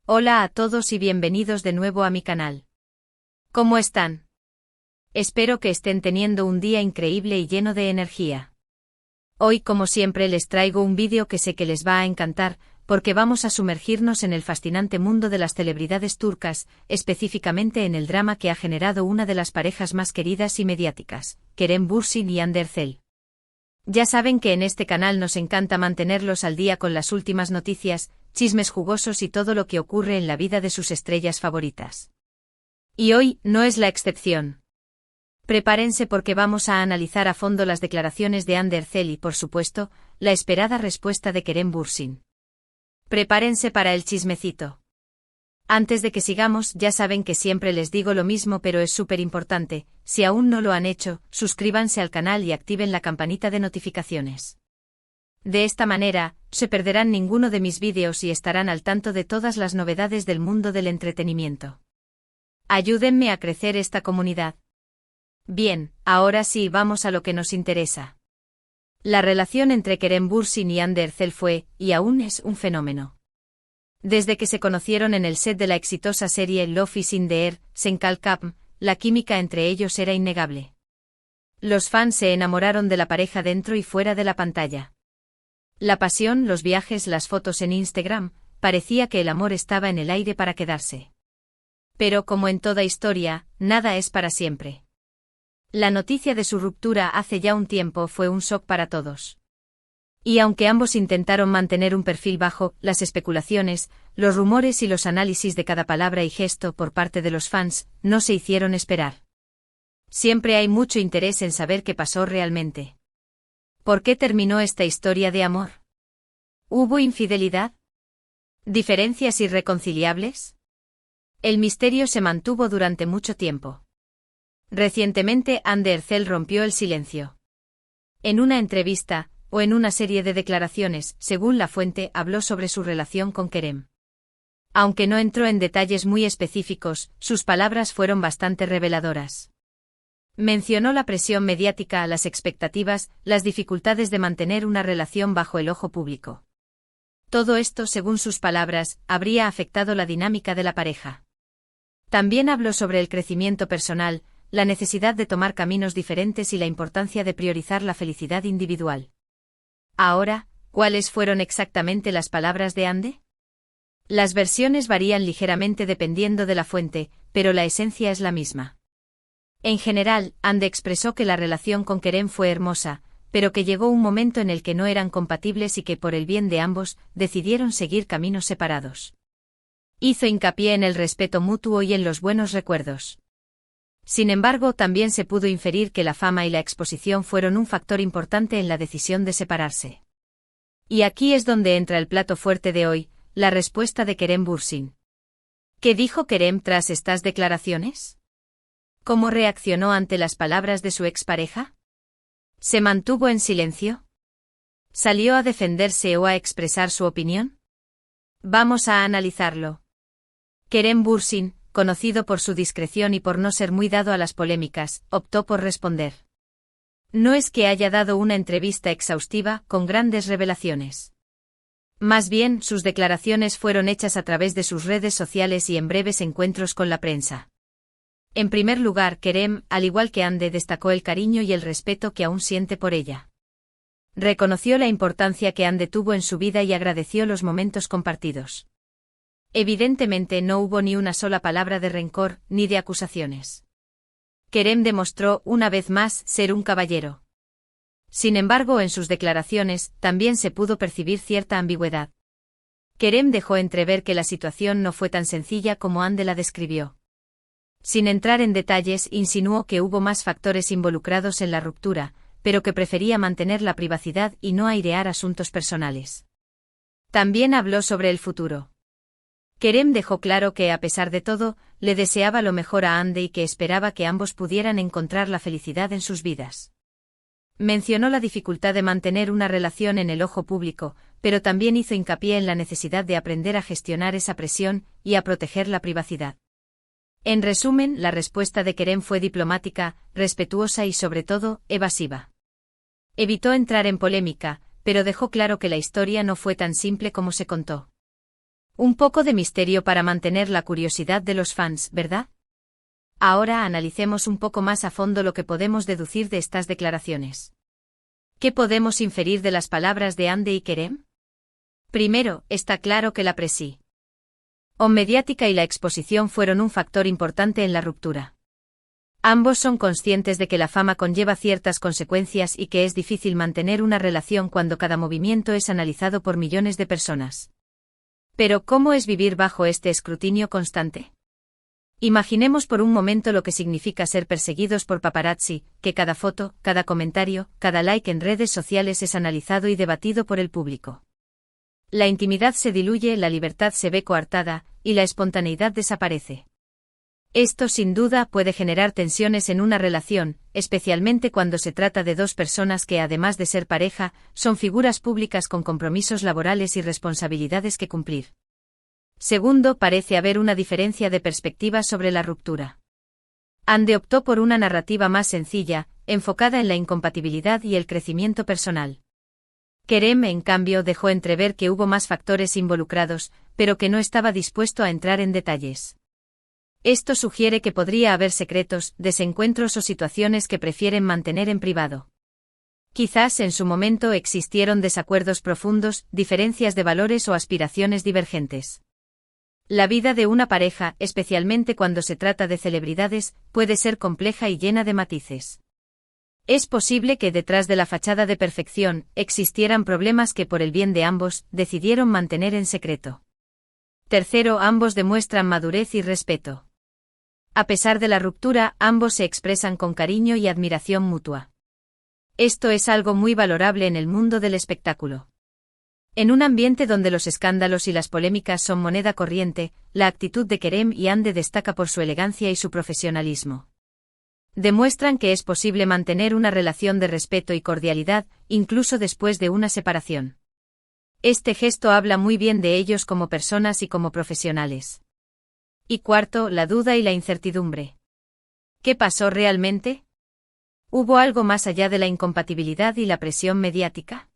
Hola a todos y bienvenidos de nuevo a mi canal. ¿Cómo están? Espero que estén teniendo un día increíble y lleno de energía. Hoy, como siempre, les traigo un vídeo que sé que les va a encantar, porque vamos a sumergirnos en el fascinante mundo de las celebridades turcas, específicamente en el drama que ha generado una de las parejas más queridas y mediáticas, Kerem Bürsin y Hande Erçel. Ya saben que en este canal nos encanta mantenerlos al día con las últimas noticias, chismes jugosos y todo lo que ocurre en la vida de sus estrellas favoritas. Y hoy no es la excepción. Prepárense porque vamos a analizar a fondo las declaraciones de Hande Erçel y, por supuesto, la esperada respuesta de Kerem Bürsin. Prepárense para el chismecito. Antes de que sigamos, ya saben que siempre les digo lo mismo, pero es súper importante: si aún no lo han hecho, suscríbanse al canal y activen la campanita de notificaciones. De esta manera, se perderán ninguno de mis vídeos y estarán al tanto de todas las novedades del mundo del entretenimiento. Ayúdenme a crecer esta comunidad. Bien, ahora sí, vamos a lo que nos interesa. La relación entre Kerem Bürsin y Hande Erçel fue, y aún es, un fenómeno. Desde que se conocieron en el set de la exitosa serie Love is in the Air, Senkalkam, la química entre ellos era innegable. Los fans se enamoraron de la pareja dentro y fuera de la pantalla. La pasión, los viajes, las fotos en Instagram, parecía que el amor estaba en el aire para quedarse. Pero como en toda historia, nada es para siempre. La noticia de su ruptura hace ya un tiempo fue un shock para todos. Y aunque ambos intentaron mantener un perfil bajo, las especulaciones, los rumores y los análisis de cada palabra y gesto por parte de los fans no se hicieron esperar. Siempre hay mucho interés en saber qué pasó realmente. ¿Por qué terminó esta historia de amor? ¿Hubo infidelidad? ¿Diferencias irreconciliables? El misterio se mantuvo durante mucho tiempo. Recientemente Hande Erçel rompió el silencio. En una entrevista, o en una serie de declaraciones, según la fuente, habló sobre su relación con Kerem. Aunque no entró en detalles muy específicos, sus palabras fueron bastante reveladoras. Mencionó la presión mediática, las expectativas, las dificultades de mantener una relación bajo el ojo público. Todo esto, según sus palabras, habría afectado la dinámica de la pareja. También habló sobre el crecimiento personal, la necesidad de tomar caminos diferentes y la importancia de priorizar la felicidad individual. Ahora, ¿cuáles fueron exactamente las palabras de Hande? Las versiones varían ligeramente dependiendo de la fuente, pero la esencia es la misma. En general, Hande expresó que la relación con Kerem fue hermosa, pero que llegó un momento en el que no eran compatibles y que por el bien de ambos, decidieron seguir caminos separados. Hizo hincapié en el respeto mutuo y en los buenos recuerdos. Sin embargo, también se pudo inferir que la fama y la exposición fueron un factor importante en la decisión de separarse. Y aquí es donde entra el plato fuerte de hoy, la respuesta de Kerem Bürsin. ¿Qué dijo Kerem tras estas declaraciones? ¿Cómo reaccionó ante las palabras de su expareja? ¿Se mantuvo en silencio? ¿Salió a defenderse o a expresar su opinión? Vamos a analizarlo. Kerem Bürsin, conocido por su discreción y por no ser muy dado a las polémicas, optó por responder. No es que haya dado una entrevista exhaustiva, con grandes revelaciones. Más bien, sus declaraciones fueron hechas a través de sus redes sociales y en breves encuentros con la prensa. En primer lugar, Kerem, al igual que Hande, destacó el cariño y el respeto que aún siente por ella. Reconoció la importancia que Hande tuvo en su vida y agradeció los momentos compartidos. Evidentemente no hubo ni una sola palabra de rencor, ni de acusaciones. Kerem demostró, una vez más, ser un caballero. Sin embargo, en sus declaraciones, también se pudo percibir cierta ambigüedad. Kerem dejó entrever que la situación no fue tan sencilla como Hande la describió. Sin entrar en detalles, insinuó que hubo más factores involucrados en la ruptura, pero que prefería mantener la privacidad y no airear asuntos personales. También habló sobre el futuro. Kerem dejó claro que, a pesar de todo, le deseaba lo mejor a Hande y que esperaba que ambos pudieran encontrar la felicidad en sus vidas. Mencionó la dificultad de mantener una relación en el ojo público, pero también hizo hincapié en la necesidad de aprender a gestionar esa presión y a proteger la privacidad. En resumen, la respuesta de Kerem fue diplomática, respetuosa y sobre todo, evasiva. Evitó entrar en polémica, pero dejó claro que la historia no fue tan simple como se contó. Un poco de misterio para mantener la curiosidad de los fans, ¿verdad? Ahora analicemos un poco más a fondo lo que podemos deducir de estas declaraciones. ¿Qué podemos inferir de las palabras de Hande y Kerem? Primero, está claro que la presión mediática y la exposición fueron un factor importante en la ruptura. Ambos son conscientes de que la fama conlleva ciertas consecuencias y que es difícil mantener una relación cuando cada movimiento es analizado por millones de personas. Pero, ¿cómo es vivir bajo este escrutinio constante? Imaginemos por un momento lo que significa ser perseguidos por paparazzi, que cada foto, cada comentario, cada like en redes sociales es analizado y debatido por el público. La intimidad se diluye, la libertad se ve coartada, y la espontaneidad desaparece. Esto sin duda puede generar tensiones en una relación, especialmente cuando se trata de dos personas que además de ser pareja, son figuras públicas con compromisos laborales y responsabilidades que cumplir. Segundo, parece haber una diferencia de perspectiva sobre la ruptura. Hande optó por una narrativa más sencilla, enfocada en la incompatibilidad y el crecimiento personal. Kerem, en cambio, dejó entrever que hubo más factores involucrados, pero que no estaba dispuesto a entrar en detalles. Esto sugiere que podría haber secretos, desencuentros o situaciones que prefieren mantener en privado. Quizás en su momento existieron desacuerdos profundos, diferencias de valores o aspiraciones divergentes. La vida de una pareja, especialmente cuando se trata de celebridades, puede ser compleja y llena de matices. Es posible que detrás de la fachada de perfección existieran problemas que por el bien de ambos decidieron mantener en secreto. Tercero, ambos demuestran madurez y respeto. A pesar de la ruptura, ambos se expresan con cariño y admiración mutua. Esto es algo muy valorable en el mundo del espectáculo. En un ambiente donde los escándalos y las polémicas son moneda corriente, la actitud de Kerem y Hande destaca por su elegancia y su profesionalismo. Demuestran que es posible mantener una relación de respeto y cordialidad, incluso después de una separación. Este gesto habla muy bien de ellos como personas y como profesionales. Y cuarto, la duda y la incertidumbre. ¿Qué pasó realmente? ¿Hubo algo más allá de la incompatibilidad y la presión mediática?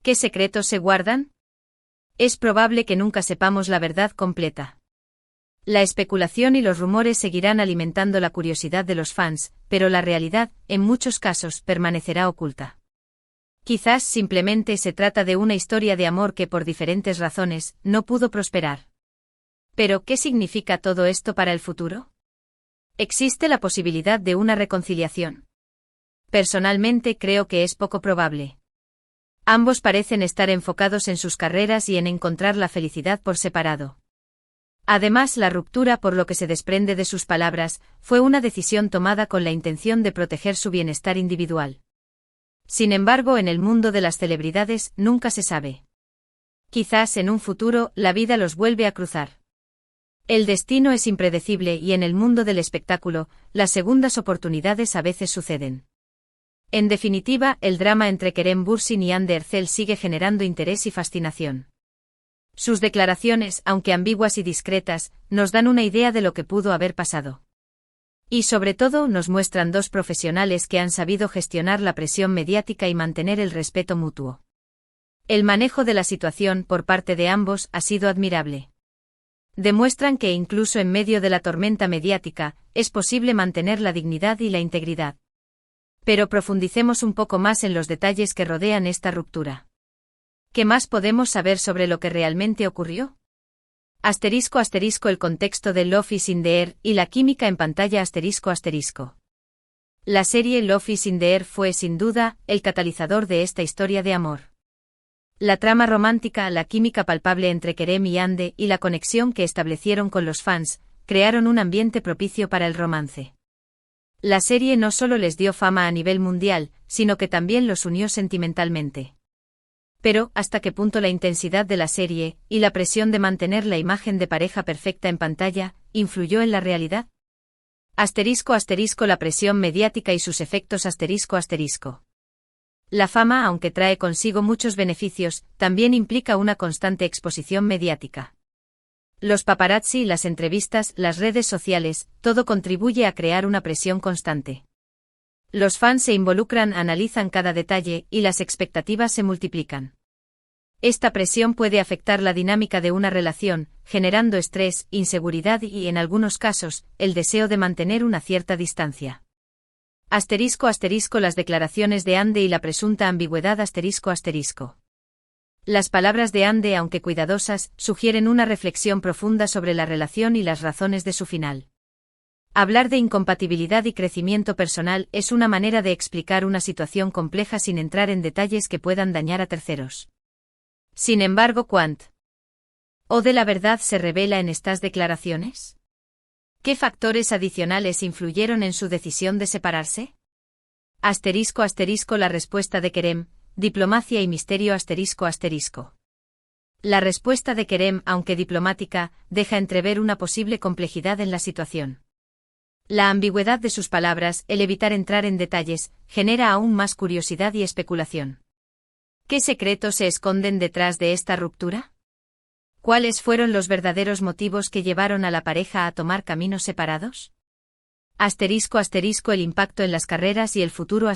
¿Qué secretos se guardan? Es probable que nunca sepamos la verdad completa. La especulación y los rumores seguirán alimentando la curiosidad de los fans, pero la realidad, en muchos casos, permanecerá oculta. Quizás simplemente se trata de una historia de amor que por diferentes razones no pudo prosperar. Pero, ¿qué significa todo esto para el futuro? ¿Existe la posibilidad de una reconciliación? Personalmente creo que es poco probable. Ambos parecen estar enfocados en sus carreras y en encontrar la felicidad por separado. Además, la ruptura, por lo que se desprende de sus palabras, fue una decisión tomada con la intención de proteger su bienestar individual. Sin embargo, en el mundo de las celebridades, nunca se sabe. Quizás en un futuro, la vida los vuelve a cruzar. El destino es impredecible y en el mundo del espectáculo, las segundas oportunidades a veces suceden. En definitiva, el drama entre Kerem Bürsin y Hande Erçel sigue generando interés y fascinación. Sus declaraciones, aunque ambiguas y discretas, nos dan una idea de lo que pudo haber pasado. Y sobre todo nos muestran dos profesionales que han sabido gestionar la presión mediática y mantener el respeto mutuo. El manejo de la situación por parte de ambos ha sido admirable. Demuestran que incluso en medio de la tormenta mediática, es posible mantener la dignidad y la integridad. Pero profundicemos un poco más en los detalles que rodean esta ruptura. ¿Qué más podemos saber sobre lo que realmente ocurrió? *** El contexto de Love is in the Air y la química en pantalla ***. La serie Love is in the Air fue, sin duda, el catalizador de esta historia de amor. La trama romántica, la química palpable entre Kerem y Hande y la conexión que establecieron con los fans, crearon un ambiente propicio para el romance. La serie no solo les dio fama a nivel mundial, sino que también los unió sentimentalmente. Pero, ¿hasta qué punto la intensidad de la serie, y la presión de mantener la imagen de pareja perfecta en pantalla, influyó en la realidad? *** La presión mediática y sus efectos ***. La fama, aunque trae consigo muchos beneficios, también implica una constante exposición mediática. Los paparazzi, las entrevistas, las redes sociales, todo contribuye a crear una presión constante. Los fans se involucran, analizan cada detalle, y las expectativas se multiplican. Esta presión puede afectar la dinámica de una relación, generando estrés, inseguridad y, en algunos casos, el deseo de mantener una cierta distancia. Las declaraciones de Andy y la presunta ambigüedad. Las palabras de Andy, aunque cuidadosas, sugieren una reflexión profunda sobre la relación y las razones de su final. Hablar de incompatibilidad y crecimiento personal es una manera de explicar una situación compleja sin entrar en detalles que puedan dañar a terceros. Sin embargo, ¿o de la verdad se revela en estas declaraciones? ¿Qué factores adicionales influyeron en su decisión de separarse? La respuesta de Kerem, diplomacia y misterio. La respuesta de Kerem, aunque diplomática, deja entrever una posible complejidad en la situación. La ambigüedad de sus palabras, el evitar entrar en detalles, genera aún más curiosidad y especulación. ¿Qué secretos se esconden detrás de esta ruptura? ¿Cuáles fueron los verdaderos motivos que llevaron a la pareja a tomar caminos separados? El impacto en las carreras y el futuro.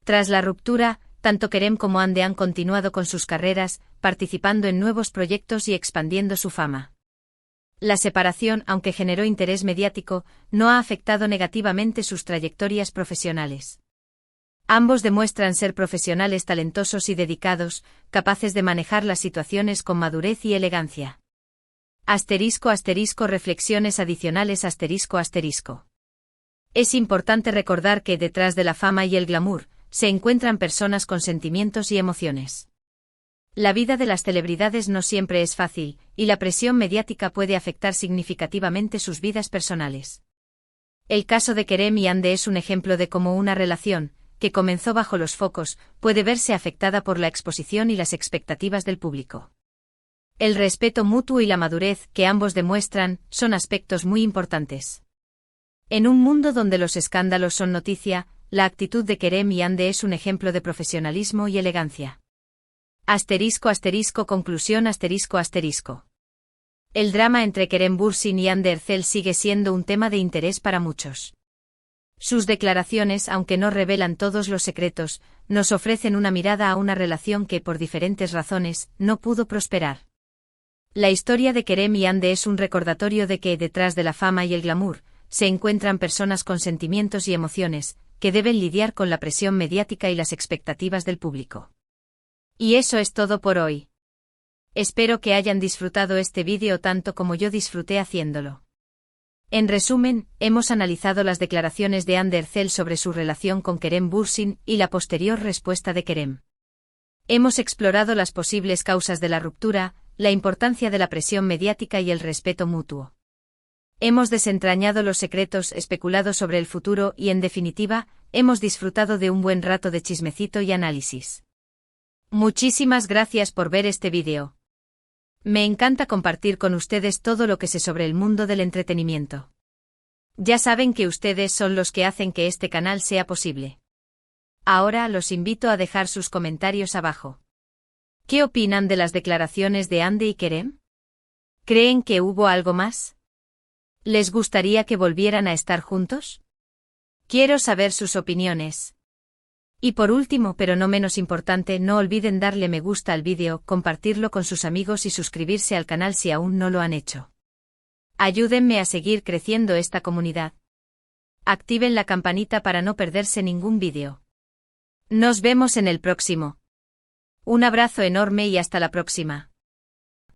Tras la ruptura, tanto Kerem como Andy han continuado con sus carreras, participando en nuevos proyectos y expandiendo su fama. La separación, aunque generó interés mediático, no ha afectado negativamente sus trayectorias profesionales. Ambos demuestran ser profesionales talentosos y dedicados, capaces de manejar las situaciones con madurez y elegancia. Reflexiones adicionales. Es importante recordar que detrás de la fama y el glamour, se encuentran personas con sentimientos y emociones. La vida de las celebridades no siempre es fácil, y la presión mediática puede afectar significativamente sus vidas personales. El caso de Kerem y Andy es un ejemplo de cómo una relación, que comenzó bajo los focos, puede verse afectada por la exposición y las expectativas del público. El respeto mutuo y la madurez que ambos demuestran son aspectos muy importantes. En un mundo donde los escándalos son noticia, la actitud de Kerem y Andy es un ejemplo de profesionalismo y elegancia. Conclusión. El drama entre Kerem Bürsin y Andy Ercel sigue siendo un tema de interés para muchos. Sus declaraciones, aunque no revelan todos los secretos, nos ofrecen una mirada a una relación que, por diferentes razones, no pudo prosperar. La historia de Kerem y Andy es un recordatorio de que, detrás de la fama y el glamour, se encuentran personas con sentimientos y emociones, que deben lidiar con la presión mediática y las expectativas del público. Y eso es todo por hoy. Espero que hayan disfrutado este vídeo tanto como yo disfruté haciéndolo. En resumen, hemos analizado las declaraciones de Andy Ercel sobre su relación con Kerem Bürsin y la posterior respuesta de Kerem. Hemos explorado las posibles causas de la ruptura, la importancia de la presión mediática y el respeto mutuo. Hemos desentrañado los secretos, especulado sobre el futuro y, en definitiva, hemos disfrutado de un buen rato de chismecito y análisis. Muchísimas gracias por ver este vídeo. Me encanta compartir con ustedes todo lo que sé sobre el mundo del entretenimiento. Ya saben que ustedes son los que hacen que este canal sea posible. Ahora los invito a dejar sus comentarios abajo. ¿Qué opinan de las declaraciones de Andy y Kerem? ¿Creen que hubo algo más? ¿Les gustaría que volvieran a estar juntos? Quiero saber sus opiniones. Y por último, pero no menos importante, no olviden darle me gusta al vídeo, compartirlo con sus amigos y suscribirse al canal si aún no lo han hecho. Ayúdenme a seguir creciendo esta comunidad. Activen la campanita para no perderse ningún vídeo. Nos vemos en el próximo. Un abrazo enorme y hasta la próxima.